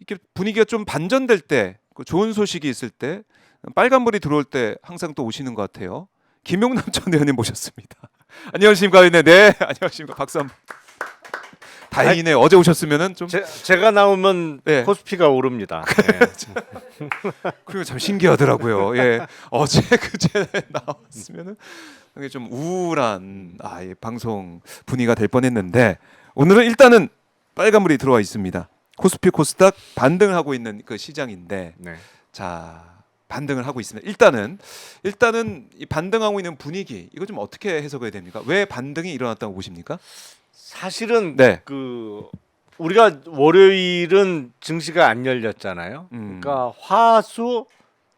이렇게 분위기가 좀 반전될 때, 그 좋은 소식이 있을 때, 빨간불이 들어올 때 항상 또 오시는 것 같아요. 김용남 전 의원님 모셨습니다. 안녕하십니까? 네, 안녕하십니까? 박수 한번. 다행이네. 어제 오셨으면은 좀 제가 나오면 네. 코스피가 오릅니다. 네. 그리고 참 신기하더라고요. 예, 어제 그제 나왔으면은 이게 좀 우울한 이 방송 분위기가 될 뻔했는데 오늘은 일단은 빨간불이 들어와 있습니다. 코스피 코스닥 반등을 하고 있는 그 시장인데 네. 자 반등을 하고 있습니다. 일단은 이 반등하고 있는 분위기 이거 좀 어떻게 해석해야 됩니까? 왜 반등이 일어났다고 보십니까? 사실은 네. 우리가 월요일은 증시가 안 열렸잖아요. 그러니까 화수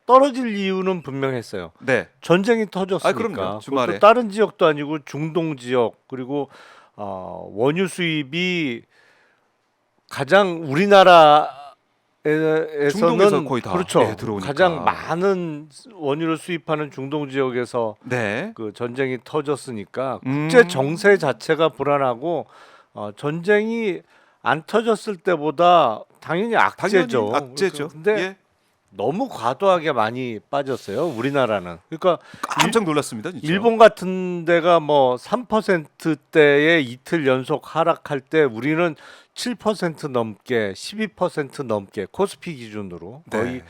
떨어질 이유는 분명했어요. 네. 전쟁이 터졌으니까. 그럼요. 주말에. 그것도 다른 지역도 아니고 중동 지역 그리고 원유 수입이 가장 우리나라에서는 중동에서 거의 다 그렇죠. 예, 들어오니까. 가장 많은 원유를 수입하는 중동 지역에서 네. 그 전쟁이 터졌으니까 국제 정세 자체가 불안하고 전쟁이 안 터졌을 때보다 당연히 악재죠. 악재죠. 근데 예. 너무 과도하게 많이 빠졌어요. 우리나라는. 그러니까 깜짝 놀랐습니다. 진짜. 일본 같은 데가 뭐 3%대에 이틀 연속 하락할 때 우리는 7% 넘게 12% 넘게 코스피 기준으로 거의 네.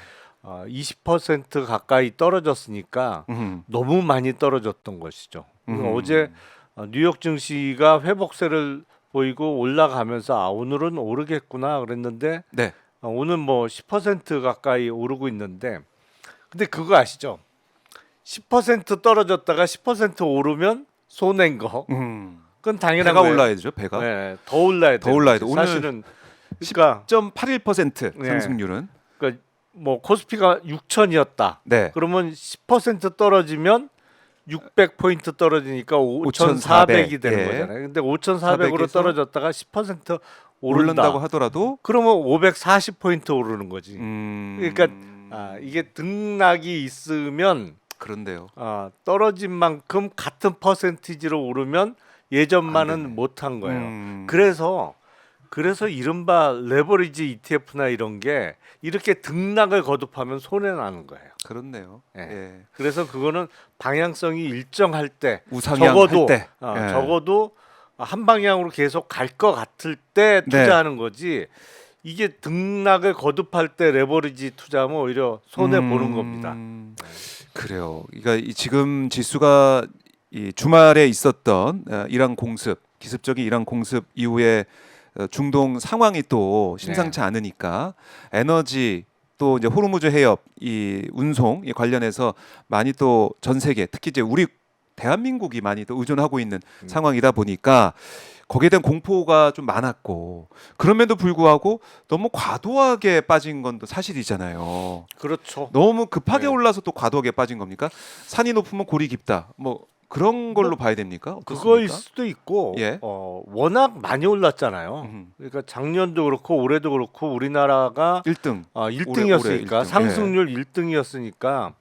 20% 가까이 떨어졌으니까 너무 많이 떨어졌던 것이죠. 어제 뉴욕 증시가 회복세를 보이고 올라가면서 오늘은 오르겠구나 그랬는데 네. 오늘 뭐 10% 가까이 오르고 있는데 근데 그거 아시죠? 10% 떨어졌다가 10% 오르면 손해인 거. 그건 당연한 배가 거예요. 올라야죠. 배가. 네, 더 올라야 더 올라야 돼. 오늘 사실은 그러니까 10.81% 네. 상승률은. 그러니까 뭐 코스피가 6천이었다. 네. 그러면 10% 떨어지면 600포인트 떨어지니까 5,400이 되는 예. 거잖아요. 근데 5,400으로 400에서 떨어졌다가 10% 오른다고 오른다. 하더라도 그러면 540포인트 오르는 거지. 그러니까 이게 등락이 있으면 그런데요. 떨어진 만큼 같은 퍼센티지로 오르면 예전만은 못한 거예요. 그래서 이른바 레버리지 ETF나 이런 게 이렇게 등락을 거듭하면 손해 나는 거예요. 그렇네요. 예. 예. 그래서 그거는 방향성이 일정할 때 우상향 적어도 할 때. 예. 적어도 한 방향으로 계속 갈 것 같을 때 투자하는 거지. 이게 등락을 거듭할 때 레버리지 투자하면 오히려 손해 보는 겁니다. 그래요. 그러니까 지금 지수가 이 주말에 있었던 이란 공습, 기습적인 이란 공습 이후에 중동 상황이 또 심상치 않으니까 에너지 또 이제 호르무즈 해협 이 운송 관련해서 많이 또 전 세계 특히 이제 우리 대한민국이 많이 또 의존하고 있는 상황이다 보니까 거기에 대한 공포가 좀 많았고 그럼에도 불구하고 너무 과도하게 빠진 건 또 사실이잖아요. 그렇죠. 너무 급하게 네. 올라서 또 과도하게 빠진 겁니까? 산이 높으면 골이 깊다. 뭐 그런 걸로 봐야 됩니까? 어떻습니까? 그거일 수도 있고 예. 워낙 많이 올랐잖아요. 그러니까 작년도 그렇고 올해도 그렇고 우리나라가 1등. 1등이었으니까 올해 1등. 상승률 1등이었으니까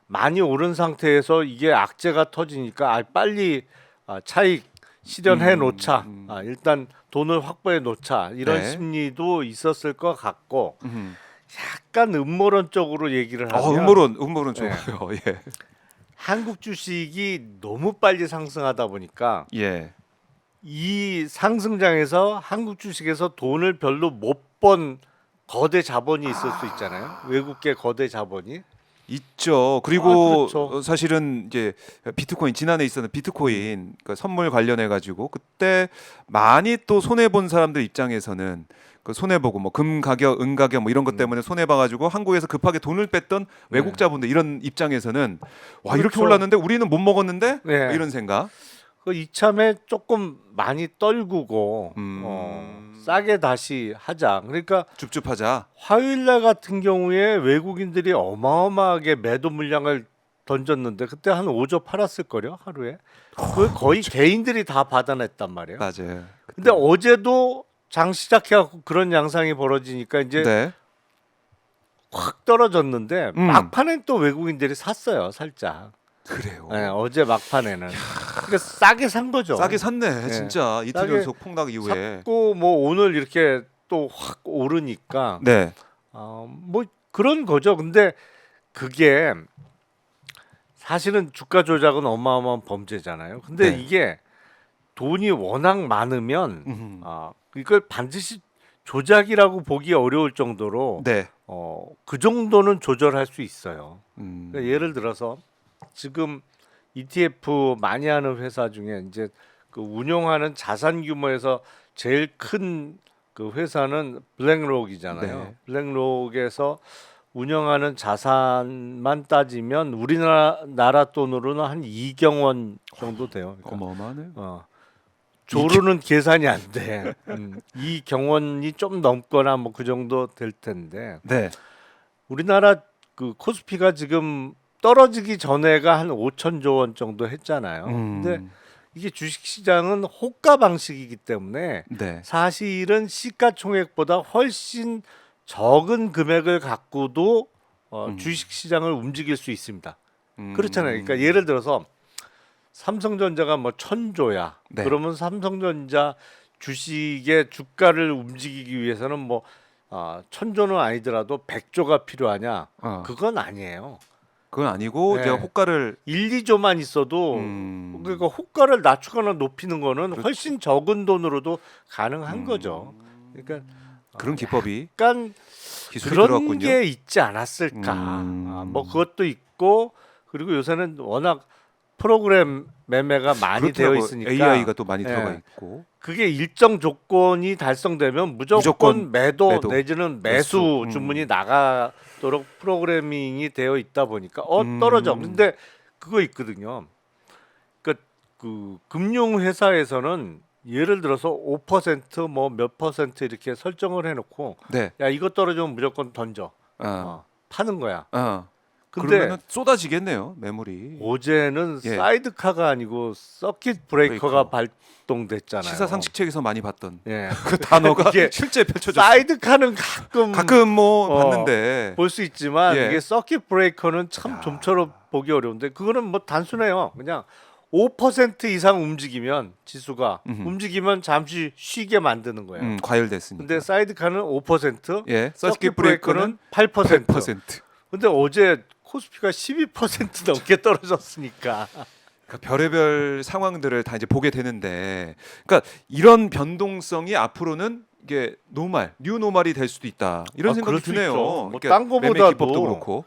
많이 오른 상태에서 이게 악재가 터지니까 빨리 차익 실현해 놓자. 일단 돈을 확보해 놓자. 이런 네. 심리도 있었을 것 같고 약간 음모론적으로 얘기를 하면 음모론 좋아요. 예. 한국 주식이 너무 빨리 상승하다 보니까 예. 이 상승장에서 한국 주식에서 돈을 별로 못 번 거대 자본이 있을 수 있잖아요. 외국계 거대 자본이. 있죠. 그리고 그렇죠. 사실은 이제 비트코인 지난해 있었던 비트코인 그 선물 관련해 가지고 그때 많이 또 손해 본 사람들 입장에서는 그 손해 보고 뭐 금 가격, 은 가격 뭐 이런 것 때문에 손해 봐 가지고 한국에서 급하게 돈을 뺐던 외국 자본들 이런 입장에서는 와 이렇게 그렇죠. 올랐는데 우리는 못 먹었는데 네. 뭐 이런 생각. 그 이참에 조금 많이 떨구고 싸게 다시 하자. 그러니까 줍줍하자. 화요일날 같은 경우에 외국인들이 어마어마하게 매도 물량을 던졌는데 그때 한 5조 팔았을 거요 하루에. 그 거의 개인들이 다 받아냈단 말이에요. 맞아요. 근데 어제도 장 시작해갖고 그런 양상이 벌어지니까 이제 네. 확 떨어졌는데 막판엔 또 외국인들이 샀어요 살짝. 그래요. 네, 어제 막판에는. 그러니까 싸게 산 거죠. 싸게 샀네. 진짜 이틀 싸게 연속 폭락 이후에. 샀고 뭐 오늘 이렇게 또 확 오르니까 네. 뭐 그런 거죠. 근데 그게 사실은 주가 조작은 어마어마한 범죄잖아요. 근데 네. 이게 돈이 워낙 많으면 음. 이걸 반드시 조작이라고 보기 어려울 정도로 네. 그 정도는 조절할 수 있어요. 음. 그러니까 예를 들어서 지금 ETF 많이 하는 회사 중에 이제 그 운용하는 자산 규모에서 제일 큰 그 회사는 블랙록이잖아요. 네. 블랙록에서 운영하는 자산만 따지면 우리나라 돈으로는 한 2경원 정도 돼요. 그러니까 어마어마하네요. 조르는 계산이 안 돼. 2경원이 좀 넘거나 뭐 그 정도 될 텐데 네. 우리나라 그 코스피가 지금 떨어지기 전에가 한 5천조 원 정도 했잖아요. 근데 이게 주식시장은 호가 방식이기 때문에 네. 사실은 시가총액보다 훨씬 적은 금액을 갖고도 주식시장을 움직일 수 있습니다. 그렇잖아요. 그러니까 예를 들어서 삼성전자가 뭐 1,000조야. 네. 그러면 삼성전자 주식의 주가를 움직이기 위해서는 뭐 1,000조는 아니더라도 100조가 필요하냐? 그건 아니에요. 그건 아니고 네. 이제 호가를 1, 2조만 있어도 그러니까 호가를 낮추거나 높이는 거는 그렇죠. 훨씬 적은 돈으로도 가능한 거죠. 그러니까 그런 기법이 약간 기술이 그런 들어갔군요. 게 있지 않았을까. 뭐 그것도 있고 그리고 요새는 워낙 프로그램 매매가 많이 되어 그렇더라고요. 있으니까 AI가 또 많이 예. 들어가 있고. 그게 일정 조건이 달성되면 무조건 무조건 매도 매도. 내지는 매수 매수. 주문이 나가도록 프로그래밍이 되어 있다 보니까 떨어져. 근데 그거 있거든요. 그러니까 그 금융 회사에서는 예를 들어서 5%뭐 몇 퍼센트 이렇게 설정을 해놓고 네. 야 이거 떨어지면 무조건 던져 아. 파는 거야. 근데 그러면은 쏟아지겠네요 매물이. 어제는 예. 사이드카가 아니고 서킷 브레이커가 발동됐잖아요. 시사 상식책에서 많이 봤던 예. 그 단어가 이게 실제 펼쳐져. 사이드카는 가끔 뭐 어, 봤는데. 볼 수 있지만 예. 이게 서킷 브레이커는 참 야. 좀처럼 보기 어려운데 그거는 뭐 단순해요. 그냥 5% 이상 움직이면 지수가 움직이면 잠시 쉬게 만드는 거예요. 과열됐으니까. 근데 사이드카는 5%, 예. 서킷 브레이커는 8%. 100%. 근데 어제 코스피가 12% 넘게 떨어졌으니까. 그러니까 별의별 상황들을 다 이제 보게 되는데, 그러니까 이런 변동성이 앞으로는 이게 뉴 노말이 될 수도 있다. 이런 생각이 그럴 수 드네요. 있죠. 뭐 그러니까 딴 매매 거보다도 기법도 그렇고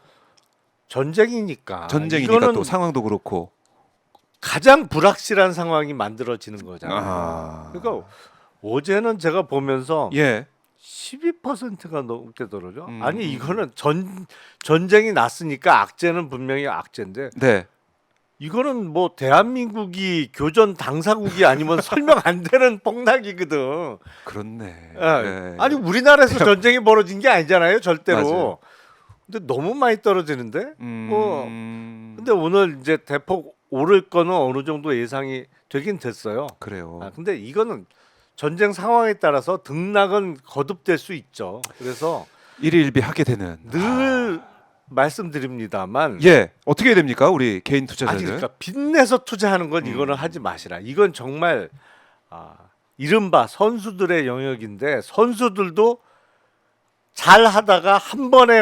전쟁이니까. 전쟁이니까 이거는 또 상황도 그렇고. 가장 불확실한 상황이 만들어지는 거잖아요. 그러니까 어제는 제가 보면서 예. 12%가 넘게 떨어져. 음. 아니 이거는 전쟁이 났으니까 악재는 분명히 악재인데 네. 이거는 뭐 대한민국이 교전 당사국이 아니면 설명 안 되는 폭락이거든. 그렇네. 예. 네. 아니 우리나라에서 전쟁이 벌어진 게 아니잖아요, 절대로. 맞아요. 근데 너무 많이 떨어지는데. 뭐 음. 근데 오늘 이제 대폭 오를 거는 어느 정도 예상이 되긴 됐어요. 그래요. 근데 이거는 전쟁 상황에 따라서 등락은 거듭될 수 있죠. 그래서 일희일비하게 되는. 늘 말씀드립니다만 예. 어떻게 해야 됩니까? 우리 개인 투자자들. 아니 그러니까 빚내서 투자하는 건 이거는 하지 마시라. 이건 정말 이른바 선수들의 영역인데 선수들도 잘 하다가 한 번에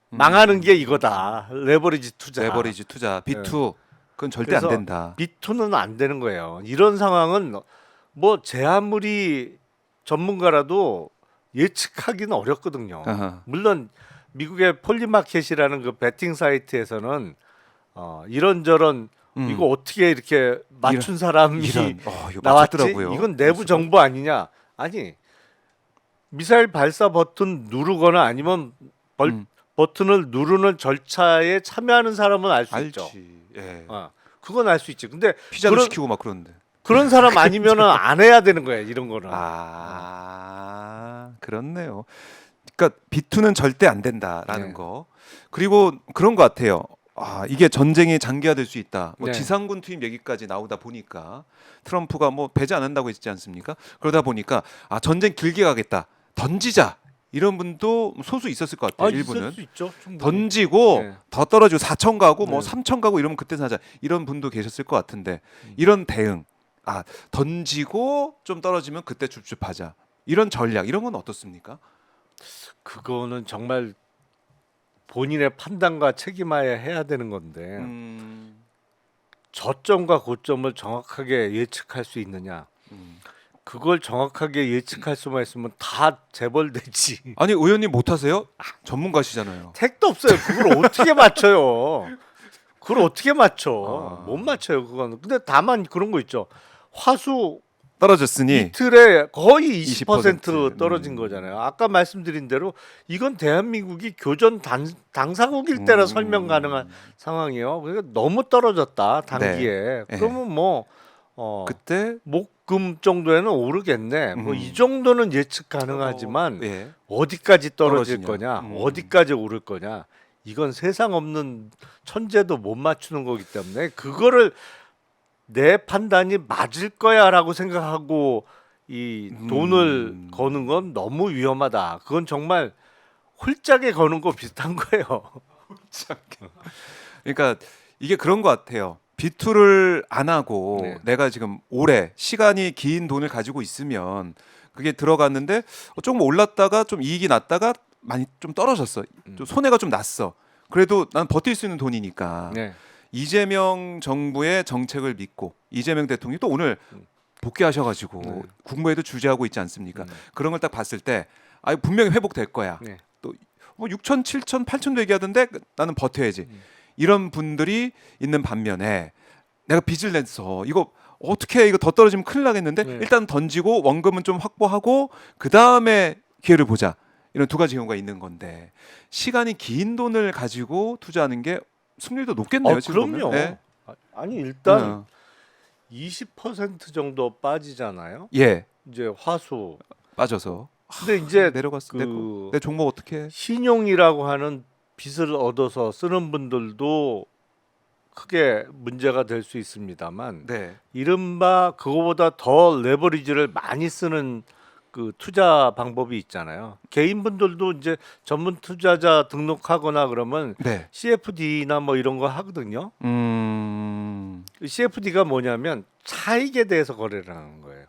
망하는 게 이거다. 레버리지 투자. 레버리지 투자, B2 그건 절대 안 그래서 된다. B2는 안 되는 거예요. 이런 상황은 뭐 제 아무리 전문가라도 예측하기는 어렵거든요. 아하. 물론 미국의 폴리마켓이라는 그 베팅 사이트에서는 이런저런 이거 어떻게 이렇게 맞춘 사람이 이거 나왔지? 맞췄더라고요. 이건 내부 정보 아니냐? 아니 미사일 발사 버튼 누르거나 아니면 버튼을 누르는 절차에 참여하는 사람은 알 수 있죠. 알지. 예. 그건 알 수 있지. 근데 피자도 시키고 막 그러는데. 그런 사람 아니면은 안 해야 되는 거야 이런 거는. 그렇네요. 그러니까 B2는 절대 안 된다라는 네. 거. 그리고 그런 것 같아요. 이게 전쟁이 장기화될 수 있다. 뭐 네. 지상군 투입 얘기까지 나오다 보니까 트럼프가 뭐 배제 안 한다고 했지 않습니까? 그러다 보니까 전쟁 길게 가겠다. 던지자. 이런 분도 소수 있었을 것 같아요. 일부는. 있을 수 있죠. 충분히. 던지고 네. 더 떨어지고 4천 가고 뭐 네. 3천 가고 이러면 그때 사자. 이런 분도 계셨을 것 같은데 이런 대응. 던지고 좀 떨어지면 그때 줍줍하자. 이런 전략 이런 건 어떻습니까? 그거는 정말 본인의 판단과 책임하에 해야 되는 건데 저점과 고점을 정확하게 예측할 수 있느냐? 그걸 정확하게 예측할 수만 있으면 다 재벌되지. 아니 의원님 못하세요? 전문가시잖아요. 택도 없어요. 그걸 어떻게 맞춰요? 그걸 어떻게 맞춰? 아. 못 맞춰요. 그거는. 근데 다만 그런 거 있죠. 화수 떨어졌으니 이틀에 거의 20% 20% 떨어진 거잖아요. 아까 말씀드린 대로 이건 대한민국이 교전 당사국일 때라 설명 가능한 상황이에요. 그러니까 너무 떨어졌다 단기에. 네. 그러면 뭐 그때 목금 정도에는 오르겠네. 뭐 이 정도는 예측 가능하지만 예. 어디까지 떨어질 떨어지냐. 거냐, 어디까지 오를 거냐. 이건 세상 없는 천재도 못 맞추는 거기 때문에 그거를 내 판단이 맞을 거야라고 생각하고 이 돈을 거는 건 너무 위험하다. 그건 정말 홀짝에 거는 거 비슷한 거예요. 그러니까 이게 그런 것 같아요. 비투를 안 하고 네. 내가 지금 오래 시간이 긴 돈을 가지고 있으면 그게 들어갔는데 조금 올랐다가 좀 이익이 났다가 많이 좀 떨어졌어. 좀 손해가 좀 났어. 그래도 난 버틸 수 있는 돈이니까. 네. 이재명 정부의 정책을 믿고 이재명 대통령이 또 오늘 복귀하셔가지고 국무회도 주재하고 있지 않습니까? 그런 걸 딱 봤을 때 분명히 회복될 거야. 네. 또 뭐 6천, 7천, 8천도 얘기하던데 나는 버텨야지. 이런 분들이 있는 반면에 내가 빚을 냈어. 이거 어떻게 이거 더 떨어지면 큰일 나겠는데 네. 일단 던지고 원금은 좀 확보하고 그 다음에 기회를 보자. 이런 두 가지 경우가 있는 건데 시간이 긴 돈을 가지고 투자하는 게 승률도 높겠네요. 지금 그럼요. 보면. 네. 아니 일단 20% 정도 빠지잖아요. 예 이제 화수. 빠져서 근데 이제 내려갔어. 그 내 종목 어떻게? 신용이라고 하는 빚을 얻어서 쓰는 분들도 크게 문제가 될 수 있습니다만 네. 이른바 그거보다 더 레버리지를 많이 쓰는 그 투자 방법이 있잖아요. 개인분들도 이제 전문 투자자 등록하거나 그러면 네. CFD나 뭐 이런 거 하거든요. CFD가 뭐냐면 차익에 대해서 거래를 하는 거예요.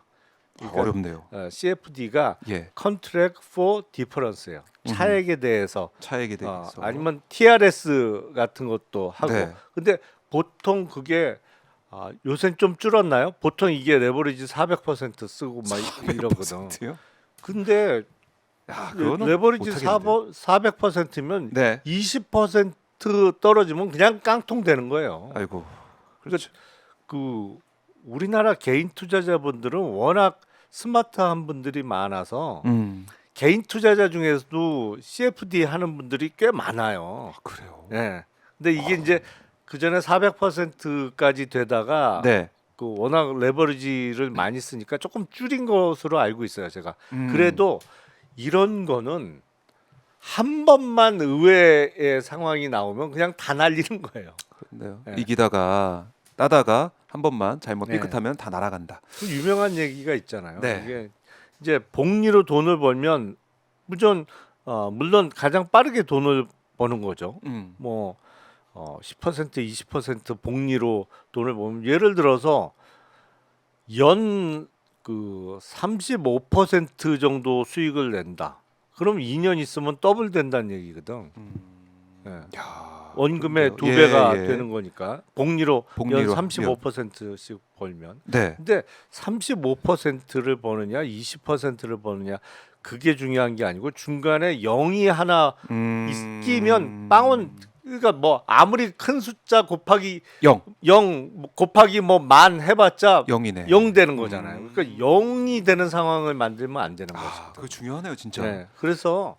어렵네요. CFD가 예. Contract for Difference예요. 차액에 대해서 차액에 대해서. 아니면 TRS 같은 것도 하고. 네. 근데 보통 그게 요새는 좀 줄었나요? 보통 이게 레버리지 400% 쓰고 막 이러거든. 400%요? 근데 그거는 레버리지 못하겠는데. 400%면 네. 20% 떨어지면 그냥 깡통 되는 거예요. 아이고. 그러니까 그 우리나라 개인 투자자분들은 워낙 스마트한 분들이 많아서 개인 투자자 중에서도 CFD 하는 분들이 꽤 많아요. 그래요. 네. 근데 이게 이제 그 전에 400%까지 되다가 네. 그 워낙 레버리지를 많이 쓰니까 조금 줄인 것으로 알고 있어요, 제가. 그래도 이런 거는 한 번만 의외의 상황이 나오면 그냥 다 날리는 거예요. 그런데요. 네. 이기다가 따다가 한 번만 잘못 네. 삐끗하면 다 날아간다. 그 유명한 얘기가 있잖아요. 네. 이게 이제 복리로 돈을 벌면 물론 가장 빠르게 돈을 버는 거죠. 뭐 10% 20% 복리로 돈을 벌면 예를 들어서 연 그 35% 정도 수익을 낸다. 그럼 2년 있으면 더블 된다는 얘기거든. 네. 야, 원금의 그런데요. 2배가 예. 되는 거니까 복리로 복리로 연 35%씩 벌면. 네. 근데 35%를 버느냐 20%를 버느냐 그게 중요한 게 아니고 중간에 0이 하나 끼면 빵원 그러니까 뭐 아무리 큰 숫자 곱하기 0 곱하기 뭐 만 해봤자 0이네. 0 되는 거잖아요. 그러니까 0이 되는 상황을 만들면 안 되는 거죠. 그거 중요하네요, 진짜. 네. 그래서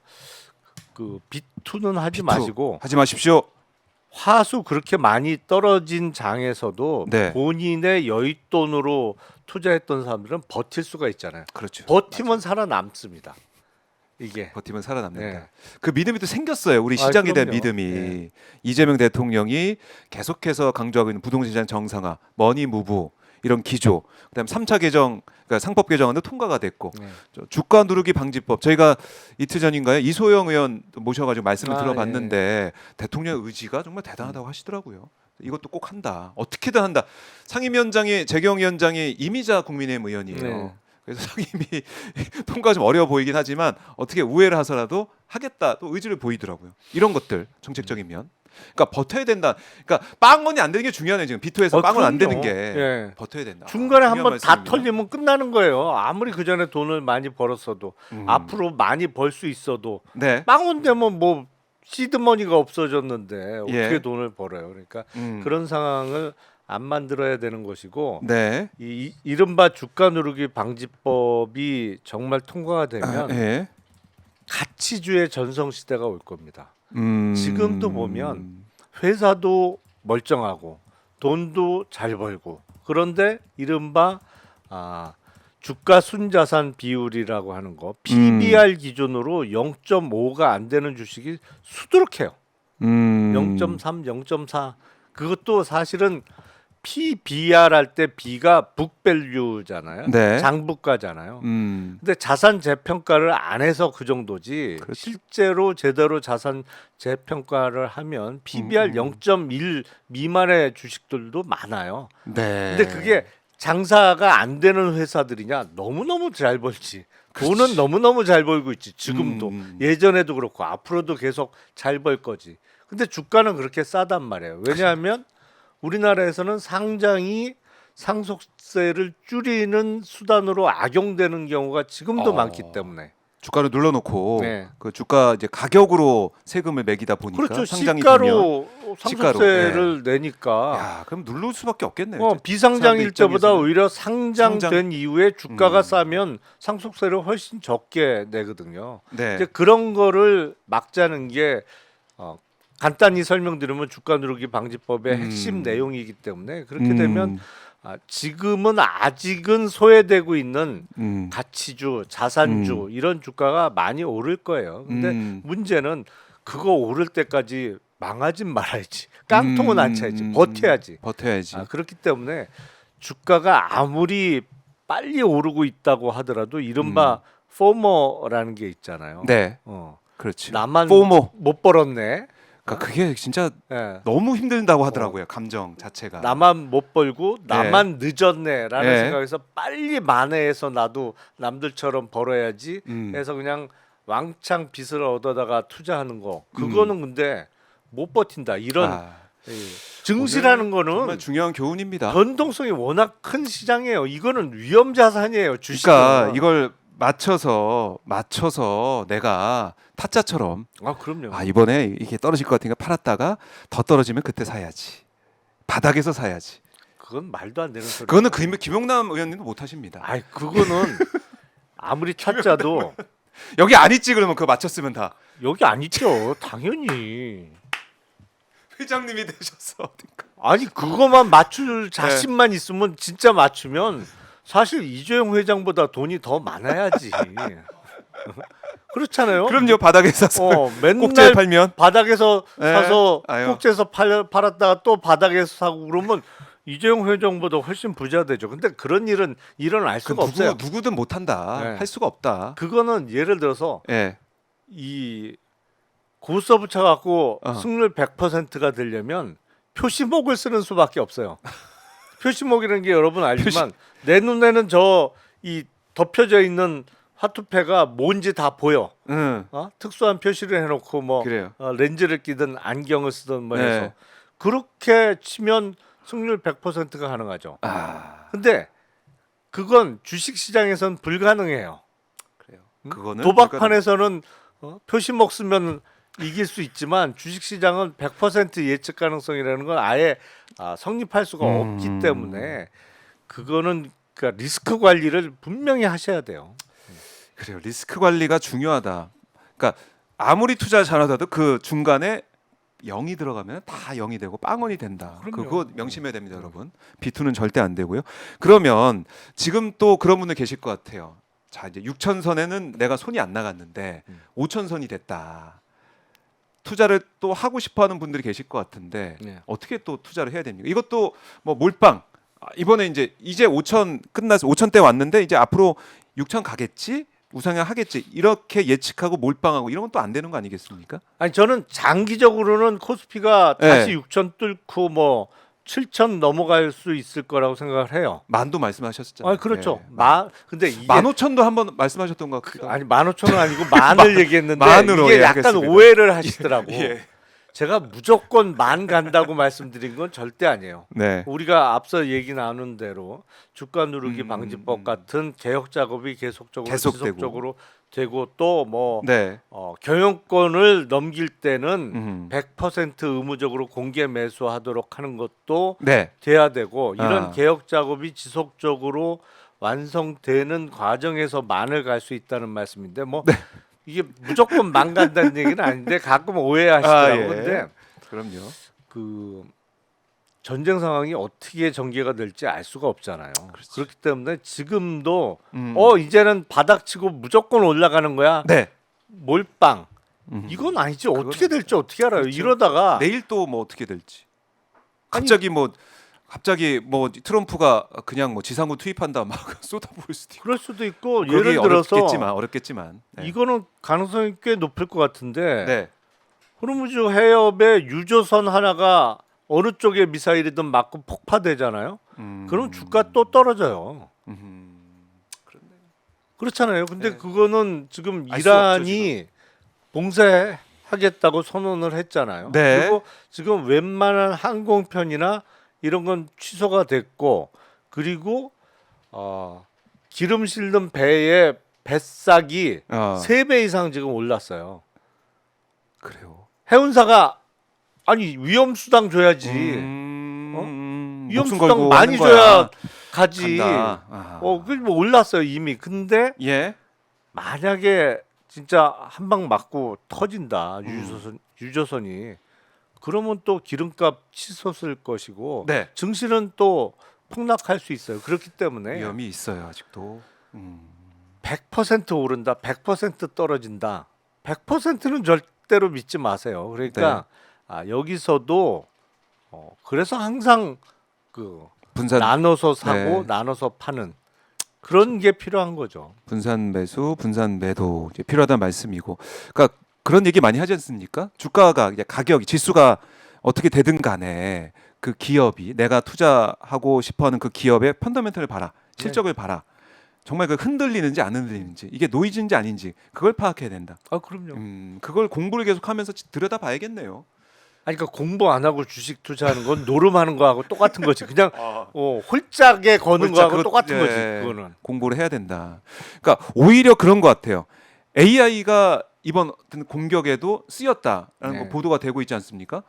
그 비투는 하지 비투. 마시고 하지 마십시오. 화수 그렇게 많이 떨어진 장에서도 네. 본인의 여윳돈으로 투자했던 사람들은 버틸 수가 있잖아요. 그렇죠. 버티면 살아남습니다. 이게 버티면 살아남는다. 네. 그 믿음이 또 생겼어요. 우리 시장에 대한 그럼요. 믿음이. 네. 이재명 대통령이 계속해서 강조하고 있는 부동산 정상화, 머니 무브 이런 기조. 그다음 3차 개정, 그러니까 상법 개정안도 통과가 됐고 네. 주가 누르기 방지법. 저희가 이틀 전인가요? 이소영 의원 모셔가지고 말씀을 들어봤는데 대통령 의지가 정말 대단하다고 하시더라고요. 이것도 꼭 한다. 어떻게든 한다. 상임위원장이 재경위원장이 이미자 국민의힘 의원이에요. 네. 그래서 상임위 통과 좀 어려워 보이긴 하지만 어떻게 우회를 하서라도 하겠다 또 의지를 보이더라고요. 이런 것들 정책적인 면. 그러니까 버텨야 된다. 그러니까 빵원이 안 되는 게 중요하네요. 지금 비토에서 빵원 안 되는 그럼요. 게 예. 버텨야 된다. 중간에 중요한 한번 다 말씀입니다. 털리면 끝나는 거예요. 아무리 그 전에 돈을 많이 벌었어도 앞으로 많이 벌 수 있어도 네. 빵원 되면 뭐 시드머니가 없어졌는데 어떻게 예. 돈을 벌어요. 그러니까 음. 그런 상황을 안 만들어야 되는 것이고 네. 이른바 주가 누르기 방지법이 정말 통과가 되면 예. 가치주의 전성 시대가 올 겁니다. 음. 지금도 보면 회사도 멀쩡하고 돈도 잘 벌고 그런데 이른바 주가 순자산 비율이라고 하는 거 PBR 기준으로 0.5가 안 되는 주식이 수두룩해요. 0.3, 0.4 그것도 사실은 PBR 할 때 B가 북밸류잖아요. 네. 장부가잖아요. 음. 근데 자산 재평가를 안 해서 그 정도지 그렇죠. 실제로 제대로 자산 재평가를 하면 PBR 0.1 미만의 주식들도 많아요. 네. 근데 그게 장사가 안 되는 회사들이냐 너무너무 잘 벌지. 돈은 너무너무 잘 벌고 있지. 지금도 예전에도 그렇고 앞으로도 계속 잘 벌 거지. 근데 주가는 그렇게 싸단 말이에요. 왜냐하면 우리나라에서는 상장이 상속세를 줄이는 수단으로 악용되는 경우가 지금도 많기 때문에 주가를 눌러놓고 네. 그 주가 이제 가격으로 세금을 매기다 보니까 그렇죠. 상장이 되면 시가로 시가로, 상속세를 내니까 야 그럼 누를 수밖에 없겠네요. 이제. 비상장일 사람들 때보다 입장에서는. 오히려 상장된 이후에 주가가 음. 싸면 상속세를 훨씬 적게 내거든요. 네. 이제 그런 거를 막자는 게 간단히 설명드리면 주가 누르기 방지법의 핵심 내용이기 때문에 그렇게 되면 지금은 아직은 소외되고 있는 가치주, 자산주 이런 주가가 많이 오를 거예요. 근데 문제는 그거 오를 때까지 망하진 말아야지. 깡통은 안 차야지. 버텨야지. 버텨야지. 그렇기 때문에 주가가 아무리 빨리 오르고 있다고 하더라도 이른바 포머라는 게 있잖아요. 네. 그렇지. 나만 포모. 못 벌었네. 그러니까 그게 진짜 예. 너무 힘들다고 하더라고요. 감정 자체가. 나만 못 벌고 나만 늦었네라는 네. 생각에서 빨리 만회해서 나도 남들처럼 벌어야지 해서 그냥 왕창 빚을 얻어다가 투자하는 거 그거는 근데 못 버틴다 이런 증시라는 거는 정말 중요한 교훈입니다. 변동성이 워낙 큰 시장이에요. 이거는 위험 자산이에요. 주식은. 그러니까 이걸 맞춰서 내가 타짜처럼 그럼요. 이번에 이게 떨어질 것 같으니까 팔았다가 더 떨어지면 그때 사야지. 바닥에서 사야지. 그건 말도 안 되는 소리. 그거는 김용남 의원님도 못 하십니다. 그거는 아무리 타짜도 여기 안 있지 그러면 그거 맞췄으면 다 여기 안 있죠. 당연히. 회장님이 되셔서 어딘가. 아니 그거만 맞출 자신만 있으면 진짜 맞추면 사실 이재용 회장보다 돈이 더 많아야지. 그렇잖아요. 그럼요. 바닥에 사서 맨날 꼭지에 팔면 바닥에서 네. 사서 아유. 꼭지에서 팔았다가 또 바닥에서 사고 그러면 이재용 회장보다 훨씬 부자 되죠. 근데 그런 일은 일어날 수가 없어요. 누구든 못 한다. 네. 할 수가 없다. 그거는 예를 들어서 예. 이 고스톱 붙여갖고 승률 100%가 되려면 표시목을 쓰는 수밖에 없어요. 표시목이라는 게 여러분 알지만 내 눈에는 이 덮여져 있는 화투패가 뭔지 다 보여. 특수한 표시를 해놓고 뭐 그래요. 렌즈를 끼든 안경을 쓰든 뭐 네. 해서 그렇게 치면 승률 100%가 가능하죠. 근데 그건 주식시장에선 불가능해요. 그래요. 그거는 도박판에서는 표시목 쓰면 이길 수 있지만 주식시장은 100% 예측 가능성이라는 건 아예 성립할 수가 없기 때문에 그거는 그러니까 리스크 관리를 분명히 하셔야 돼요. 그래요. 리스크 관리가 중요하다. 그러니까 아무리 투자 잘하더라도 그 중간에 0이 들어가면 다 0이 되고 빵원이 된다. 그럼요. 그거 명심해야 됩니다, 여러분. 비투는 절대 안 되고요. 그러면 지금 또 그런 분들 계실 것 같아요. 자, 이제 6천선에는 내가 손이 안 나갔는데 5천선이 됐다. 투자를 또 하고 싶어하는 분들이 계실 것 같은데 네. 어떻게 또 투자를 해야 됩니까? 이것도 뭐 몰빵. 이번에 이제 5천 끝나서 5천대 왔는데 이제 앞으로 6천 가겠지? 우상향하겠지. 이렇게 예측하고 몰빵하고 이런 건 또 안 되는 거 아니겠습니까? 아니 저는 장기적으로는 코스피가 네. 다시 6천 뚫고 뭐 7천 넘어갈 수 있을 거라고 생각을 해요. 만도 말씀하셨잖아요. 아 그렇죠. 예, 근데 이게 15,000도 한번 말씀하셨던 것 같기도 하고. 아니 15,000원 아니고 만을 얘기했는데 만으로, 이게 예, 약간 알겠습니다. 오해를 하시더라고. 예. 제가 무조건 만 간다고 말씀드린 건 절대 아니에요. 네. 우리가 앞서 얘기 나눈 대로 주가 누르기 방지법 같은 개혁 작업이 계속적으로 계속되고. 지속적으로 되고 또 뭐 네. 경영권을 넘길 때는 음. 100% 의무적으로 공개 매수하도록 하는 것도 네. 돼야 되고 이런 아. 개혁 작업이 지속적으로 완성되는 과정에서 만을 갈 수 있다는 말씀인데 뭐 네. 이게 무조건 만 간다는 얘기는 아닌데 가끔 오해하시더라고요. 아, 예. 근데 그럼요. 그 전쟁 상황이 어떻게 전개가 될지 알 수가 없잖아요. 그렇기 때문에 지금도 이제는 바닥치고 무조건 올라가는 거야. 네. 몰빵. 음. 이건 아니지. 어떻게 그건 될지 어떻게 알아요. 그렇죠. 이러다가 내일 또 뭐 어떻게 될지. 갑자기 뭐 트럼프가 그냥 뭐 지상군 투입한다 막 쏟아부을 수도 있고. 그럴 수도 있고 그러기 예를 들어서 어렵겠지만. 네. 이거는 가능성이 꽤 높을 것 같은데 네. 호르무즈 해협에 유조선 하나가 어느 쪽에 미사일이든 맞고 폭파되잖아요. 그럼 주가 또 떨어져요. 그렇네. 그렇잖아요. 근데 네. 그거는 지금 알수 없죠, 이란이 봉쇄하겠다고 선언을 했잖아요. 네. 그리고 지금 웬만한 항공편이나 이런 건 취소가 됐고 그리고 기름 실는 배의 배싹이 아, 3배 이상 지금 올랐어요. 그래요. 해운사가 아니 위험 수당 줘야지. 위험 목숨 수당 걸고 많이 하는 거야. 줘야 가지. 간다. 아. 그게 뭐 올랐어요 이미. 근데 예. 만약에 진짜 한 방 맞고 터진다 유조선이 그러면 또 기름값 치솟을 것이고 네. 증시는 또 폭락할 수 있어요. 그렇기 때문에 위험이 있어요 아직도. 100% 오른다, 100% 떨어진다. 100%는 절대로 믿지 마세요. 그러니까 여기서도 그래서 항상 그 분산 나눠서 사고 네. 나눠서 파는 그런 게 필요한 거죠. 분산 매수, 분산 매도 이제 필요하다는 말씀이고, 그러니까 그런 얘기 많이 하지 않습니까? 주가가 이제 가격이 지수가 어떻게 되든 간에 그 기업이 내가 투자하고 싶어하는 그 기업의 펀더멘털을 봐라, 실적을 봐라. 정말 그 흔들리는지 안 흔들리는지 이게 노이즈인지 아닌지 그걸 파악해야 된다. 아 그럼요. 그걸 공부를 계속하면서 들여다봐야겠네요. 아니 그러니까 공부 안 하고 주식 투자하는 건 노름하는 거하고 똑같은 거지. 그냥 홀짝에 거는 홀짝, 거하고 똑같은 예, 거지. 그거는. 공부를 해야 된다. 그러니까 오히려 그런 것 같아요. AI가 이번 어떤 공격에도 쓰였다라는 네. 거 보도가 되고 있지 않습니까?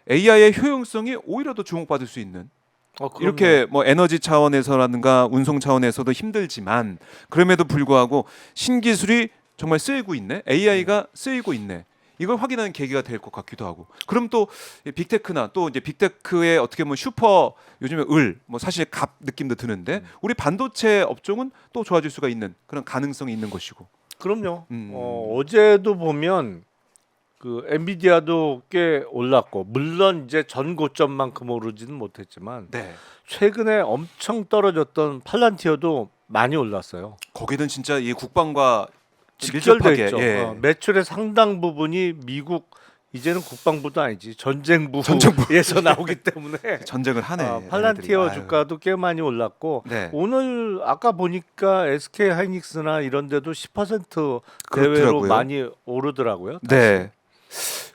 AI의 효용성이 오히려 더 주목받을 수 있는 그럼요. 이렇게 뭐 에너지 차원에서라든가 운송 차원에서도 힘들지만 그럼에도 불구하고 신기술이 정말 쓰이고 있네. AI가 쓰이고 있네. 이걸 확인하는 계기가 될 것 같기도 하고. 그럼 또 빅테크나 또 이제 빅테크의 어떻게 보면 슈퍼 요즘에 뭐 사실 갑 느낌도 드는데 우리 반도체 업종은 또 좋아질 수가 있는 그런 가능성이 있는 것이고. 그럼요. 어제도 보면 그 엔비디아도 꽤 올랐고 물론 이제 전 고점만큼 오르지는 못했지만 네. 최근에 엄청 떨어졌던 팔란티어도 많이 올랐어요. 거기는 진짜 이 국방과 직결돼 밀접하게, 있죠. 예. 매출의 상당 부분이 미국 이제는 국방부도 아니지 전쟁부에서 나오기 때문에 전쟁을 하네. 팔란티어 얘네들이. 주가도 꽤 많이 올랐고 네. 오늘 아까 보니까 SK 하이닉스나 이런 데도 10% 대외로 그렇더라고요. 많이 오르더라고요. 네.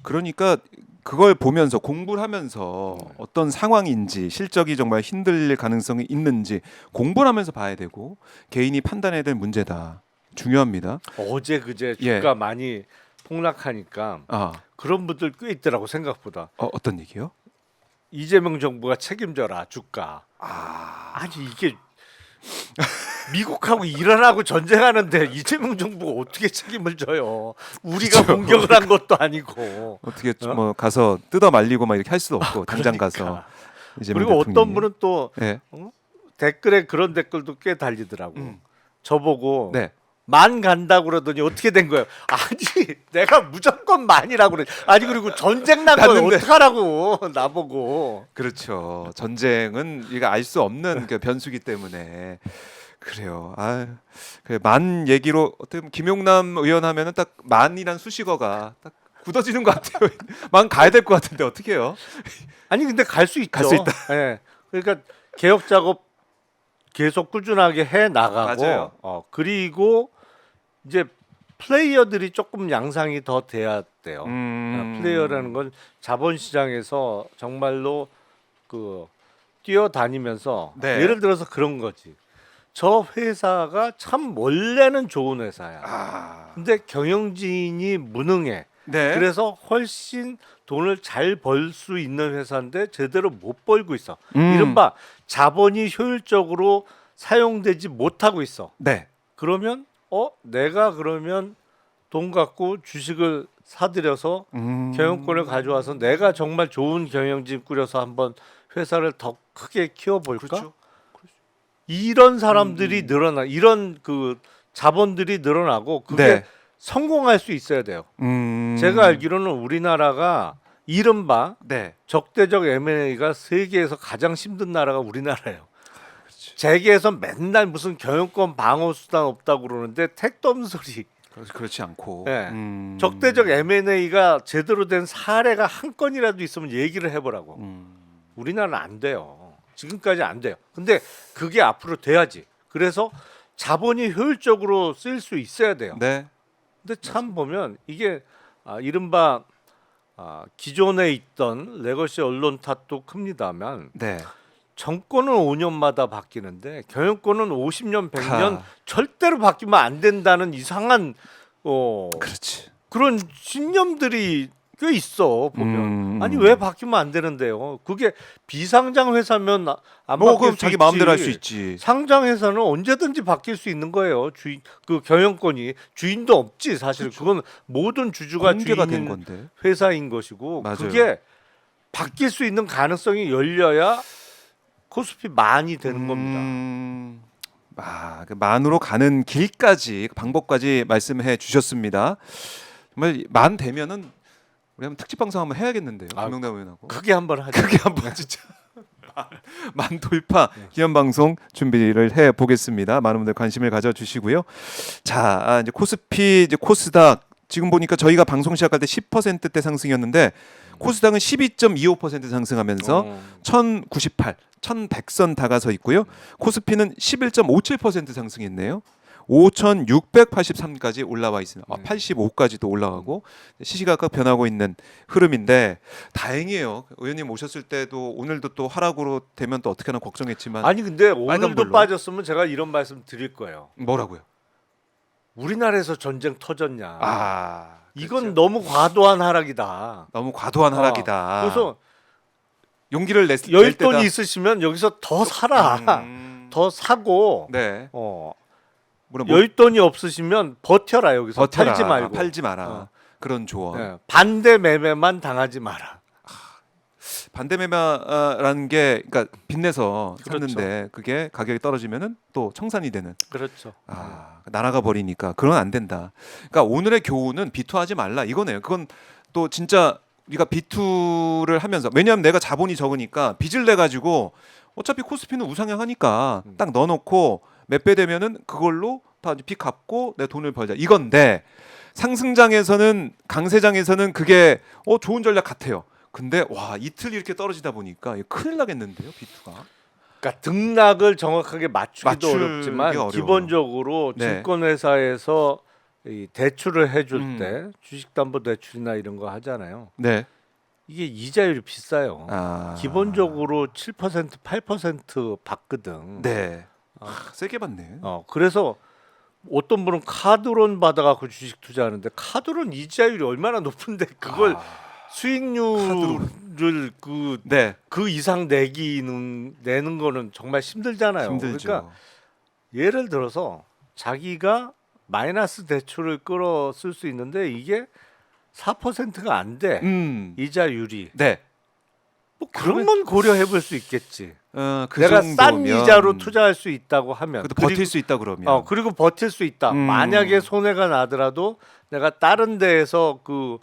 그러니까 그걸 보면서 공부를 하면서 어떤 상황인지 실적이 정말 흔들릴 가능성이 있는지 공부를 하면서 봐야 되고 개인이 판단해야 될 문제다. 중요합니다. 어제 그제 예. 주가 많이 폭락하니까 그런 분들 꽤 있더라고 생각보다. 어떤 얘기요? 이재명 정부가 책임져라 주가. 아니 이게 미국하고 이란하고 전쟁하는데 이재명 정부가 어떻게 책임을 져요? 우리가 그쵸. 공격을 한 것도 아니고. 어떻게 뭐 가서 뜯어 말리고 막 이렇게 할 수도 없고 당장 그러니까. 가서. 이재명 그리고 대통령이. 어떤 분은 또 네. 댓글에 그런 댓글도 꽤 달리더라고. 저보고 네. 만 간다고 그러더니 어떻게 된 거예요? 아니 내가 무조건 만이라고 그래. 아니 그리고 전쟁 난 건 났는데. 어떡하라고 나보고. 그렇죠. 전쟁은 이거 알 수 없는 그 변수기 때문에 그래요. 그래 만 얘기로 어떻게 보면 김용남 의원 하면은 딱 만이란 수식어가 딱 굳어지는 것 같아요. 만 가야 될 것 같은데 어떻게 해요? 아니 근데 갈 수 있죠. 갈수 있다. 예. 그러니까 개혁 작업 계속 꾸준하게 해 나가고 맞아요. 그리고 이제 플레이어들이 조금 양상이 더 돼야 돼요. 플레이어라는 건 자본시장에서 정말로 그 뛰어다니면서 네. 예를 들어서 그런 거지. 저 회사가 참 원래는 좋은 회사야. 아, 근데 경영진이 무능해. 네. 그래서 훨씬 돈을 잘 벌 수 있는 회사인데 제대로 못 벌고 있어. 이른바 자본이 효율적으로 사용되지 못하고 있어. 네. 그러면 내가 그러면 돈 갖고 주식을 사들여서 경영권을 가져와서 내가 정말 좋은 경영진 꾸려서 한번 회사를 더 크게 키워볼까? 그렇죠. 이런 사람들이 늘어나 이런 그 자본들이 늘어나고 그게 네. 성공할 수 있어야 돼요. 제가 알기로는 우리나라가 이른바 네. 적대적 M&A가 세계에서 가장 힘든 나라가 우리나라예요. 그렇지. 세계에서 맨날 무슨 경영권 방어 수단 없다고 그러는데 택도 없는 소리. 그렇지 않고. 네. 적대적 M&A가 제대로 된 사례가 한 건이라도 있으면 얘기를 해보라고. 우리나라는 안 돼요. 지금까지 안 돼요. 근데 그게 앞으로 돼야지. 그래서 자본이 효율적으로 쓰일 수 있어야 돼요. 네. 근데 참 보면 이게 이른바 기존에 있던 레거시 언론 탓도 큽니다만 네. 정권은 5년마다 바뀌는데 경영권은 50년, 100년 하. 절대로 바뀌면 안 된다는 이상한 그렇지. 그런 신념들이 꽤 있어 보면. 아니 왜 바뀌면 안 되는데요? 그게 비상장 회사면 안 뭐 바뀔 그럼 수 자기 있지. 마음대로 할 수 있지. 상장 회사는 언제든지 바뀔 수 있는 거예요. 주인 그 경영권이 주인도 없지 사실. 그건 모든 주주가 공개가 된 주인인 건데. 회사인 것이고 맞아요. 그게 바뀔 수 있는 가능성이 열려야 코스피 많이 되는 겁니다. 그 만으로 가는 길까지 방법까지 말씀해 주셨습니다. 정말 만 되면은 우리 한번 특집 방송 한번 해야겠는데요. 김영남 의원하고. 크게 한번 하죠. 크게 한번 진짜 만 돌파 기념 방송 준비를 해 보겠습니다. 많은 분들 관심을 가져 주시고요. 자, 이제 코스피 이제 코스닥 지금 보니까 저희가 방송 시작할 때 10%대 상승이었는데 코스닥은 12.25% 상승하면서 1098, 1100선 다가서 있고요. 코스피는 11.57% 상승했네요. 5,683까지 올라와 있습니다. 85까지도 올라가고 시시각각 변하고 있는 흐름인데 다행이에요. 의원님 오셨을 때도 오늘도 또 하락으로 되면 또 어떻게 하나 걱정했지만 아니 근데 오늘도 빨간불로. 빠졌으면 제가 이런 말씀 드릴 거예요. 뭐라고요? 우리나라에서 전쟁 터졌냐? 이건 그렇죠. 너무 과도한 하락이다. 너무 과도한 하락이다. 그래서 용기를 낼 열 때다. 돈이 있으시면 여기서 더 사라. 더 사고. 네. 물론 열 돈이 없으시면 버텨라 여기서. 버텨라. 팔지 말고. 팔지 마라. 그런 조언. 네. 반대 매매만 당하지 마라. 반대 매매라는 게 그러니까 빚내서 그렇죠. 샀는데 그게 가격이 떨어지면은 또 청산이 되는. 그렇죠. 날아가 버리니까 그건 안 된다. 그러니까 오늘의 교훈은 비투하지 말라 이거네요. 그건 또 진짜 우리가 비투를 하면서 왜냐하면 내가 자본이 적으니까 빚을 내 가지고 어차피 코스피는 우상향하니까 딱 넣어놓고 몇 배 되면은 그걸로 다 빚 갚고 내 돈을 벌자 이건데 상승장에서는 강세장에서는 그게 좋은 전략 같아요. 근데 와 이틀 이렇게 떨어지다 보니까 이거 큰일 나겠는데요 비투가. 그러니까 등락을 정확하게 맞추기도 맞추기 어렵지만 어려워요. 기본적으로 네. 증권회사에서 이 대출을 해줄 음. 때 주식담보대출이나 이런 거 하잖아요. 네. 이게 이자율이 비싸요. 기본적으로 7% 8% 받거든. 네. 세게 받네. 그래서 어떤 분은 카드론 받아갖고 주식 투자하는데 카드론 이자율이 얼마나 높은데 그걸 수익률을 네. 그 이상 내는 거는 정말 힘들잖아요. 힘들죠. 그러니까 예를 들어서 자기가 마이너스 대출을 끌어 쓸 수 있는데 이게 4%가 안 돼. 이자율이. 네. 뭐 그런 건 고려해 볼 수 있겠지. 그 내가 싼 정도면 이자로 투자할 수 있다고 하면 그래도 버틸 수 있다 그러면. 그리고 버틸 수 있다. 만약에 손해가 나더라도 내가 다른 데에서 그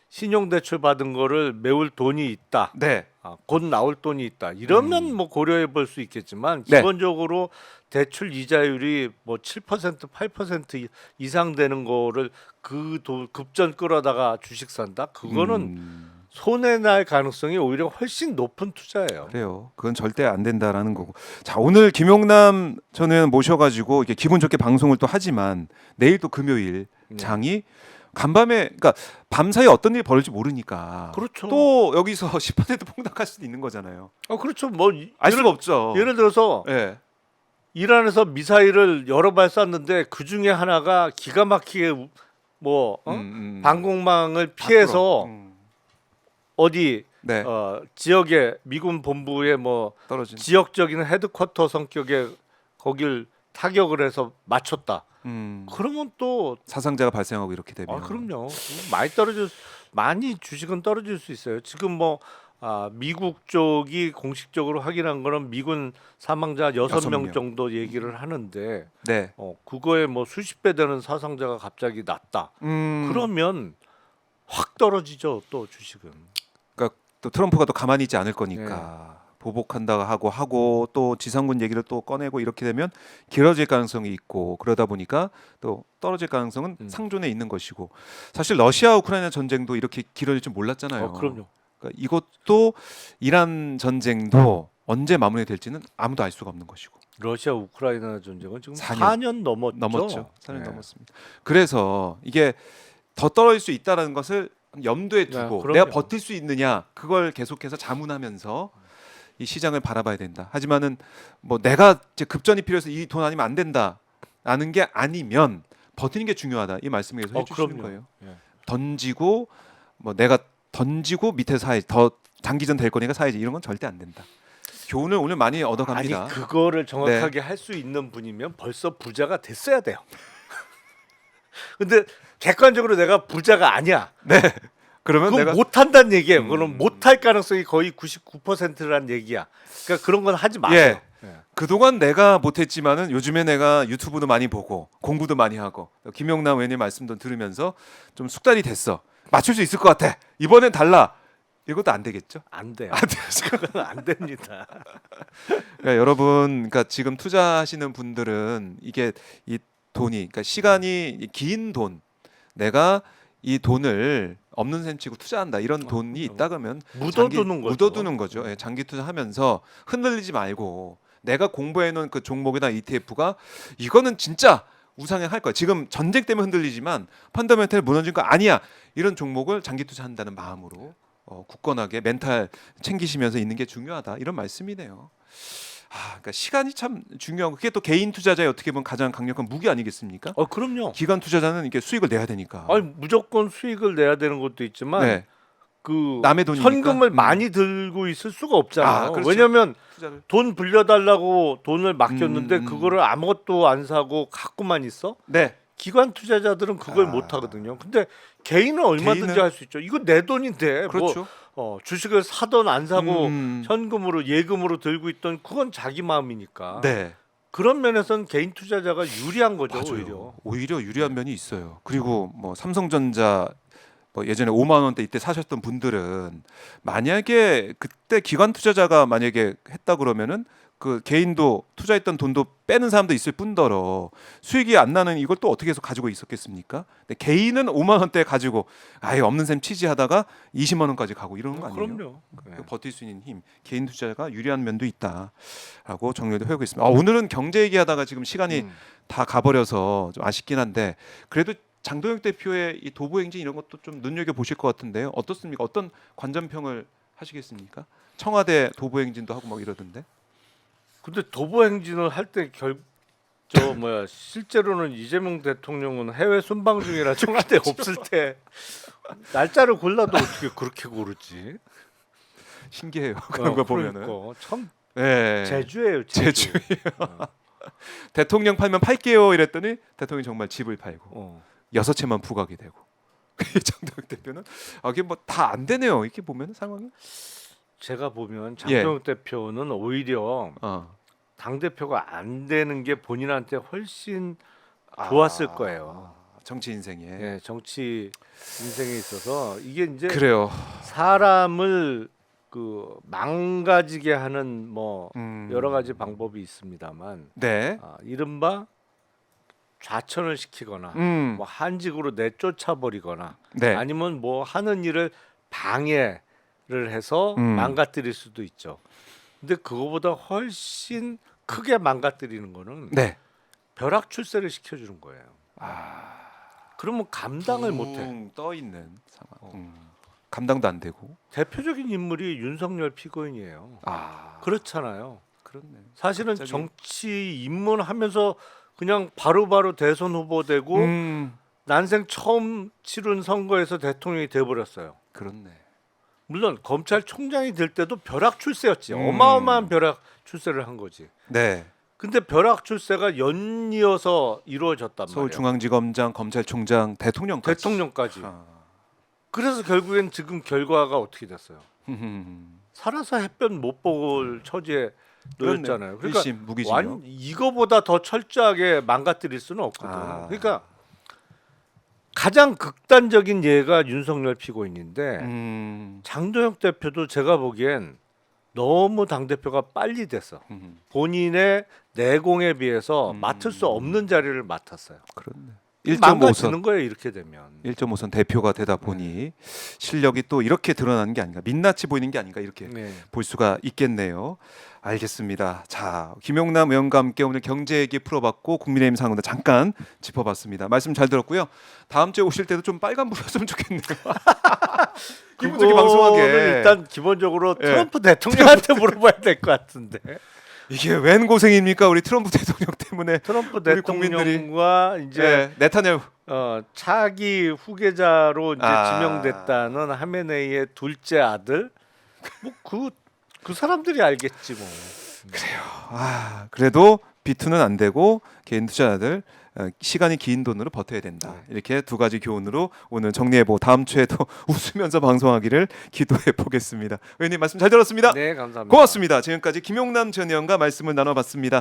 신용대출 받은 거를 메울 돈이 있다. 네. 곧 나올 돈이 있다. 이러면 뭐 고려해 볼 수 있겠지만 네. 기본적으로 대출 이자율이 뭐 7% 8% 이상 되는 거를 급전 끌어다가 주식 산다. 그거는 음, 손해 날 가능성이 오히려 훨씬 높은 투자예요. 그래요. 그건 절대 안 된다라는 거고. 자, 오늘 김용남 저는 모셔가지고 이렇게 기분 좋게 방송을 또 하지만 내일 또 금요일 네. 장이 간밤에, 그러니까 밤사이 어떤 일이 벌어질지 모르니까. 그렇죠. 또 여기서 10% 폭락할 수도 있는 거잖아요. 그렇죠. 뭐 알 수가 없죠. 예를 들어서 예. 이란에서 미사일을 여러 발 쐈는데 그 중에 하나가 기가 막히게 뭐 방공망을 피해서 밖으로. 어디 네. 지역의 미군 본부의 뭐 떨어진. 지역적인 헤드쿼터 성격의 거길 타격을 해서 맞췄다. 그러면 또 사상자가 발생하고 이렇게 되면. 그럼요. 많이 주식은 떨어질 수 있어요. 지금 뭐 미국 쪽이 공식적으로 확인한 거는 미군 사망자 6명 정도 얘기를 하는데 네. 그거에 뭐 수십 배 되는 사상자가 갑자기 났다. 그러면 확 떨어지죠. 또 주식은. 그러니까 또 트럼프가 또 가만히 있지 않을 거니까 보복한다 하고 또 지상군 얘기를 또 꺼내고 이렇게 되면 길어질 가능성이 있고, 그러다 보니까 또 떨어질 가능성은 상존에 있는 것이고, 사실 러시아 우크라이나 전쟁도 이렇게 길어질 줄 몰랐잖아요. 그럼요. 그러니까 이것도 이란 전쟁도 언제 마무리될지는 아무도 알 수가 없는 것이고. 러시아 우크라이나 전쟁은 지금 4년 4년 넘었죠. 4년 네. 넘었습니다. 그래서 이게 더 떨어질 수 있다는 것을 염두에 두고 그럼요. 내가 버틸 수 있느냐, 그걸 계속해서 자문하면서 이 시장을 바라봐야 된다. 하지만은 뭐 내가 이제 급전이 필요해서 이 돈 아니면 안 된다라는 게 아니면 버티는 게 중요하다. 이 말씀을 계속 해주시는 그럼요. 거예요. 예. 던지고 뭐 내가 던지고 밑에 사야지, 더 장기전 될 거니까 사야지, 이런 건 절대 안 된다. 교훈을 오늘 많이 얻어갑니다. 아니 그거를 정확하게 할 수 있는 분이면 벌써 부자가 됐어야 돼요. 근데 객관적으로 내가 부자가 아니야. 네. 그러면 그건 내가 못한다는 얘기예요. 그거는 못할 가능성이 거의 99%란 얘기야. 그러니까 그런 건 하지 마세요. 예. 그동안 내가 못했지만은 요즘에 내가 유튜브도 많이 보고 공부도 많이 하고 김용남 의원님 말씀도 들으면서 좀 숙달이 됐어. 맞출 수 있을 것 같아. 이번엔 달라. 이것도 안 되겠죠? 안 돼요. 안 되죠. 그건 안 됩니다. 그러니까 여러분, 그러니까 지금 투자하시는 분들은 이게 이 돈이, 그러니까 시간이 긴 돈, 내가 이 돈을 없는 셈 치고 투자한다, 이런 돈이 있다 그러면 묻어두는 거죠. 예, 장기 투자하면서 흔들리지 말고 내가 공부해 놓은 그 종목이나 ETF가 이거는 진짜 우상향할 거야. 지금 전쟁 때문에 흔들리지만 펀더멘탈 무너진 거 아니야. 이런 종목을 장기 투자한다는 마음으로 굳건하게 멘탈 챙기시면서 있는 게 중요하다. 이런 말씀이네요. 그러니까 시간이 참 중요하고, 그게 또 개인 투자자의 어떻게 보면 가장 강력한 무기 아니겠습니까? 그럼요. 기관 투자자는 이게 수익을 내야 되니까. 아니 무조건 수익을 내야 되는 것도 있지만 네. 그 남의 돈이니까. 현금을 많이 들고 있을 수가 없잖아요. 그렇죠. 왜냐하면 투자를. 돈 빌려달라고 돈을 맡겼는데 음. 그거를 아무것도 안 사고 갖고만 있어? 네. 기관 투자자들은 그걸 못 하거든요. 근데 개인은 얼마든지 개인은- 할 수 있죠. 이거 내 돈인데 그렇죠. 뭐 주식을 사던 안 사고 음. 현금으로 예금으로 들고 있던 그건 자기 마음이니까. 네. 그런 면에서는 개인 투자자가 유리한 거죠. 맞아요. 오히려 유리한 면이 있어요. 그리고 뭐 삼성전자 뭐 예전에 5만 원대 이때 사셨던 분들은 만약에 그때 기관 투자자가 만약에 했다 그러면은 그 개인도 투자했던 돈도 빼는 사람도 있을 뿐더러 수익이 안 나는 이걸 또 어떻게 해서 가지고 있었겠습니까? 근데 개인은 5만 원대 가지고 아예 없는 셈 치지하다가 20만 원까지 가고 이러는 거 아니에요? 그럼요. 그 버틸 수 있는 힘, 개인 투자가 유리한 면도 있다라고 정리를 해오고 있습니다. 오늘은 경제 얘기하다가 지금 시간이 다 가버려서 좀 아쉽긴 한데, 그래도 장동혁 대표의 이 도보행진 이런 것도 좀 눈여겨 보실 것 같은데요. 어떻습니까? 어떤 관전평을 하시겠습니까? 청와대 도보행진도 하고 막 이러던데. 근데 도보 행진을 할 때 실제로는 이재명 대통령은 해외 순방 중이라 청와대 없을 때 날짜를 골라도 어떻게 그렇게 고르지? 신기해요. 그런 거 보면은. 그러니까 참 네. 제주예요. 제주예요. 대통령 팔면 팔게요 이랬더니 대통령이 정말 집을 팔고 6채만 부각이 되고. 장동혁 대표는 이게 뭐 다 안 되네요. 이렇게 보면 상황이. 제가 보면 장동혁 대표는 오히려 당 대표가 안 되는 게 본인한테 훨씬 좋았을 거예요. 정치 인생에. 예, 정치 인생에 있어서 이게 이제 그래요. 사람을 그 망가지게 하는 뭐 여러 가지 방법이 있습니다만 네. 이른바 좌천을 시키거나 뭐 한직으로 내쫓아 버리거나 네. 아니면 뭐 하는 일을 방해를 해서 망가뜨릴 수도 있죠. 근데 그거보다 훨씬 크게 망가뜨리는 거는 네. 벼락 출세를 시켜주는 거예요. 그러면 감당을 못해. 붕 떠 있는 상황. 감당도 안 되고. 대표적인 인물이 윤석열 피고인이에요. 그렇잖아요. 그렇네. 사실은 갑자기- 정치 입문하면서 그냥 바로바로 대선 후보 되고 난생 처음 치른 선거에서 대통령이 돼버렸어요. 그렇네. 물론 검찰총장이 될 때도 벼락 출세였지. 어마어마한 벼락 출세를 한 거지. 네. 근데 벼락 출세가 연이어서 이루어졌단 말이에요. 서울중앙지검장, 검찰총장, 대통령까지. 대통령까지. 아. 그래서 결국엔 지금 결과가 어떻게 됐어요? 살아서 햇볕 못 볼 처지에 놓였잖아요. 그러니까 1심 무기징역. 이거보다 더 철저하게 망가뜨릴 수는 없거든. 아. 그러니까 가장 극단적인 예가 윤석열 피고인인데 장도혁 대표도 제가 보기엔 너무 당 대표가 빨리 됐어. 본인의 내공에 비해서 맡을 수 없는 자리를 맡았어요. 그렇네. 1.5선 망가지는 거예요 이렇게 되면. 1.5선 대표가 되다 보니 실력이 또 이렇게 드러나는 게 아닌가, 민낯이 보이는 게 아닌가 이렇게 네. 볼 수가 있겠네요. 알겠습니다. 자, 김용남 의원과 함께 오늘 경제 얘기 풀어봤고 국민의힘 상황도 잠깐 짚어봤습니다. 말씀 잘 들었고요. 다음 주에 오실 때도 좀 빨간불이었으면 좋겠네요. 기본적인 그거는 방송하게. 일단 기본적으로 예. 트럼프 대통령한테 물어봐야 될 것 같은데. 이게 웬 고생입니까? 우리 트럼프 대통령 때문에 트럼프 우리 국민들이- 대통령과 이제 네, 네타냐후. 차기 후계자로 이제 아. 지명됐다는 하메네이의 둘째 아들 뭐 그 사람들이 알겠지 뭐. 그래도 비투는 안 되고 개인 투자자들 시간이 긴 돈으로 버텨야 된다. 네. 이렇게 두 가지 교훈으로 오늘 정리해보고 다음 주에도 웃으면서 방송하기를 기도해 보겠습니다. 의원님 말씀 잘 들었습니다. 네, 감사합니다. 고맙습니다. 지금까지 김용남 전 의원과 말씀을 나눠봤습니다.